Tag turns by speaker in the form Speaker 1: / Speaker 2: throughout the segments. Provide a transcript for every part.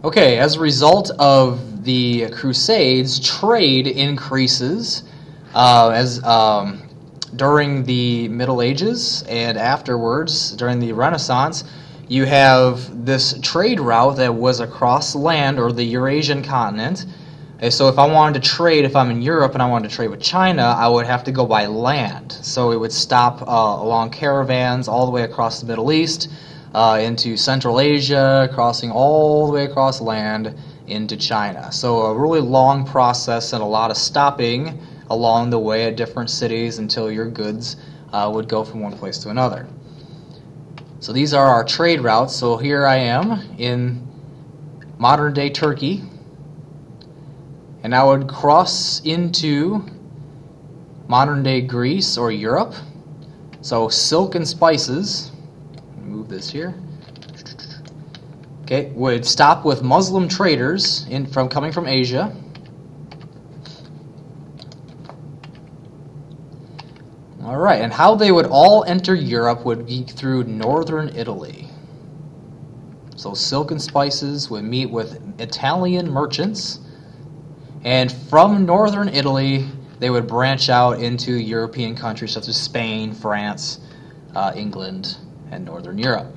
Speaker 1: Okay, as a result of the Crusades, trade increases during the Middle Ages and afterwards, during the Renaissance. You have this trade route that was across land, or the Eurasian continent. And so if I wanted to trade, if I'm in Europe and I wanted to trade with China, I would have to go by land. So it would stop along caravans all the way across the Middle East, into Central Asia, crossing all the way across land into China. So a really long process and a lot of stopping along the way at different cities until your goods would go from one place to another. So these are our trade routes. So here I am in modern day Turkey, and I would cross into modern day Greece or Europe. So silk and spices, move this here, okay, would stop with Muslim traders coming from Asia. All right, and how they would all enter Europe would be through northern Italy. So silk and spices would meet with Italian merchants, and from northern Italy they would branch out into European countries such as Spain, France, England, and northern Europe.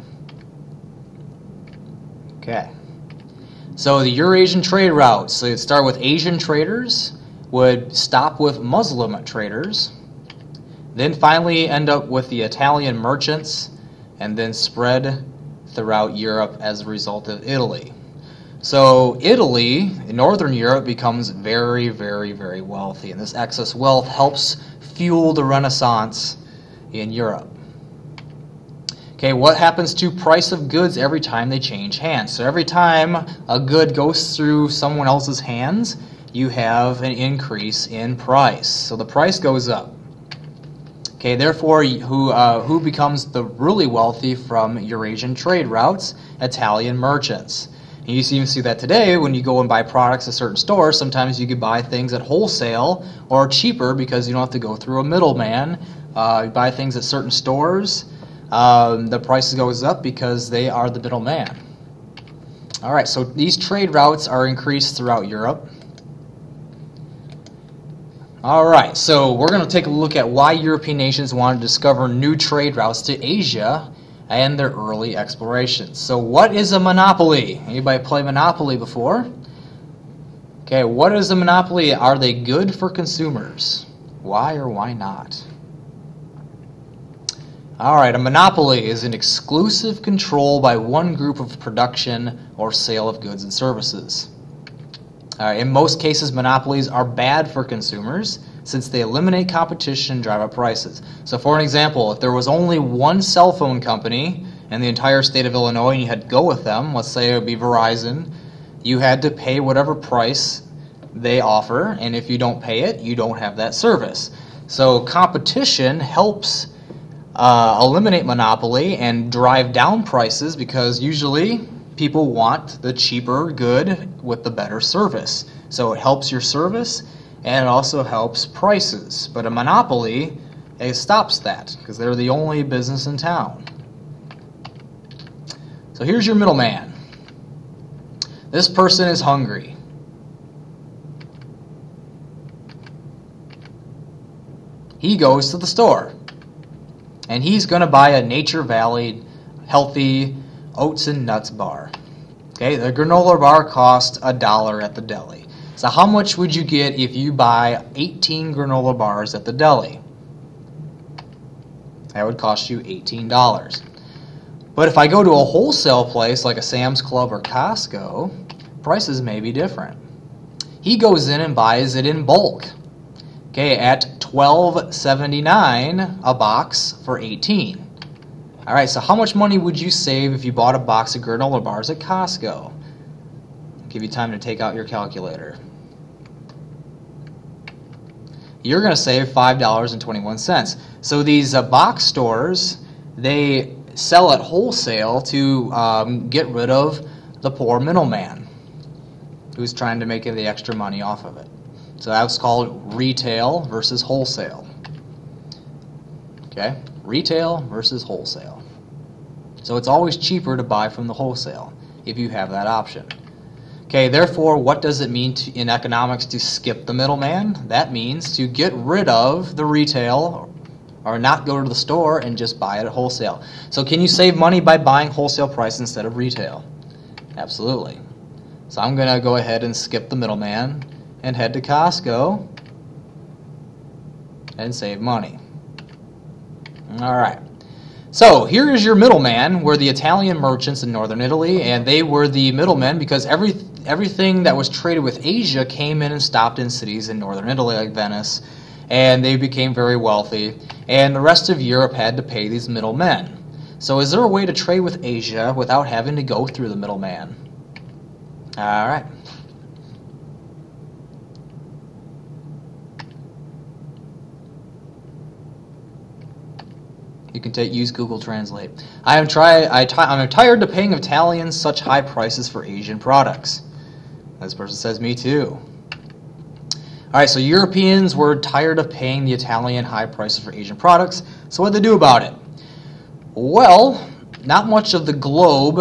Speaker 1: Okay, so the Eurasian trade routes, so it'd start with Asian traders, would stop with Muslim traders, then finally end up with the Italian merchants, and then spread throughout Europe as a result of Italy. So Italy, in northern Europe, becomes very, very, very wealthy, and this excess wealth helps fuel the Renaissance in Europe. Okay, what happens to price of goods every time they change hands? So every time a good goes through someone else's hands, you have an increase in price. So the price goes up. Okay, therefore, who becomes the really wealthy from Eurasian trade routes? Italian merchants. And you even see that today when you go and buy products at certain stores. Sometimes you could buy things at wholesale or cheaper because you don't have to go through a middleman. You buy things at certain stores. The price goes up because they are the middleman. All right, so these trade routes are increased throughout Europe. All right, so we're going to take a look at why European nations wanted to discover new trade routes to Asia and their early explorations. So what is a monopoly? Anybody play Monopoly before? Okay, what is a monopoly? Are they good for consumers? Why or why not? All right, a monopoly is an exclusive control by one group of production or sale of goods and services. In most cases, monopolies are bad for consumers since they eliminate competition and drive up prices. So for an example, if there was only one cell phone company in the entire state of Illinois and you had to go with them, let's say it would be Verizon, you had to pay whatever price they offer, and if you don't pay it, you don't have that service. So competition helps eliminate monopoly and drive down prices because usually people want the cheaper good with the better service. So it helps your service and it also helps prices. But a monopoly, it stops that because they're the only business in town. So here's your middleman. This person is hungry. He goes to the store and he's going to buy a Nature Valley healthy oats and nuts bar. Okay, the granola bar costs $1 at the deli. So how much would you get if you buy 18 granola bars at the deli? That would cost you $18. But if I go to a wholesale place like a Sam's Club or Costco, prices may be different. He goes in and buys it in bulk. Okay, at $12.79 a box for 18. All right, so how much money would you save if you bought a box of granola bars at Costco? I'll give you time to take out your calculator. You're going to save $5.21. So these box stores, they sell at wholesale to get rid of the poor middleman who's trying to make the extra money off of it. So that's called retail versus wholesale. Okay, retail versus wholesale. So it's always cheaper to buy from the wholesale if you have that option. Okay, therefore, what does it mean in economics to skip the middleman? That means to get rid of the retail or not go to the store and just buy it at wholesale. So can you save money by buying wholesale price instead of retail? Absolutely. So I'm going to go ahead and skip the middleman and head to Costco and save money. All right. So here is your middleman, were the Italian merchants in northern Italy, and they were the middlemen because everything that was traded with Asia came in and stopped in cities in northern Italy like Venice, and they became very wealthy, and the rest of Europe had to pay these middlemen. So is there a way to trade with Asia without having to go through the middleman? All right. You can use Google Translate. I'm tired of paying Italians such high prices for Asian products. This person says, me too. All right, so Europeans were tired of paying the Italian high prices for Asian products. So what did they do about it? Well, not much of the globe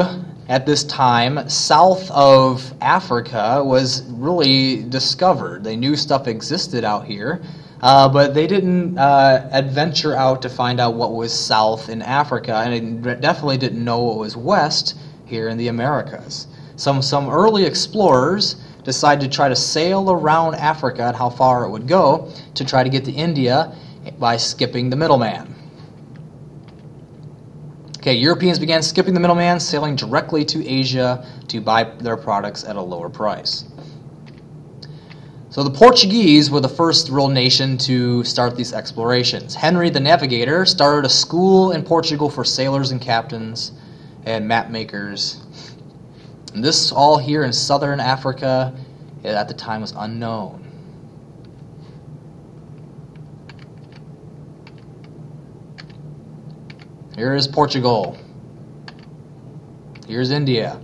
Speaker 1: at this time south of Africa was really discovered. They knew stuff existed out here. But they didn't adventure out to find out what was south in Africa, and they definitely didn't know what was west here in the Americas. Some early explorers decided to try to sail around Africa and how far it would go to try to get to India by skipping the middleman. Okay, Europeans began skipping the middleman, sailing directly to Asia to buy their products at a lower price. So the Portuguese were the first real nation to start these explorations. Henry the Navigator started a school in Portugal for sailors and captains and map makers. And this all here in southern Africa at the time was unknown. Here is Portugal. Here's India.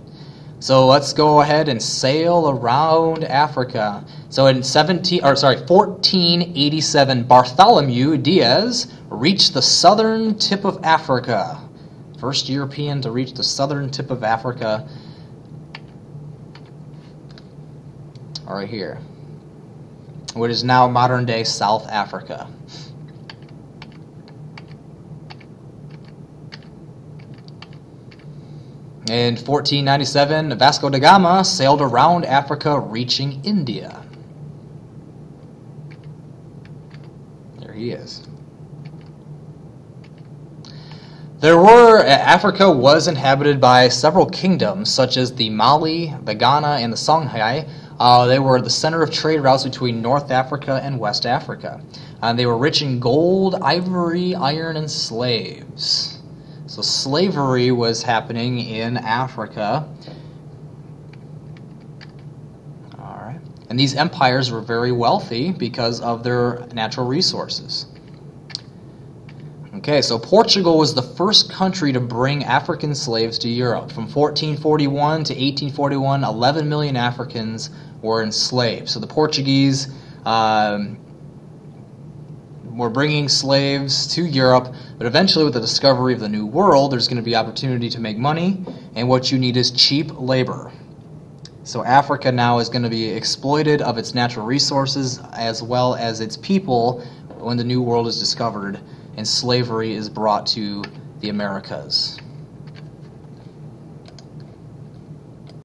Speaker 1: So let's go ahead and sail around Africa. So in 1487, Bartholomew Dias reached the southern tip of Africa. First European to reach the southern tip of Africa. Right here, what is now modern-day South Africa. In 1497, Vasco da Gama sailed around Africa, reaching India. There he is. Africa was inhabited by several kingdoms, such as the Mali, the Ghana, and the Songhai. They were the center of trade routes between North Africa and West Africa. They were rich in gold, ivory, iron, and slaves. So slavery was happening in Africa. All right. And these empires were very wealthy because of their natural resources. Okay, so Portugal was the first country to bring African slaves to Europe. From 1441 to 1841, 11 million Africans were enslaved. So the Portuguese were bringing slaves to Europe, but eventually with the discovery of the New World, there's going to be opportunity to make money, and what you need is cheap labor. So Africa now is going to be exploited of its natural resources as well as its people when the New World is discovered and slavery is brought to the Americas.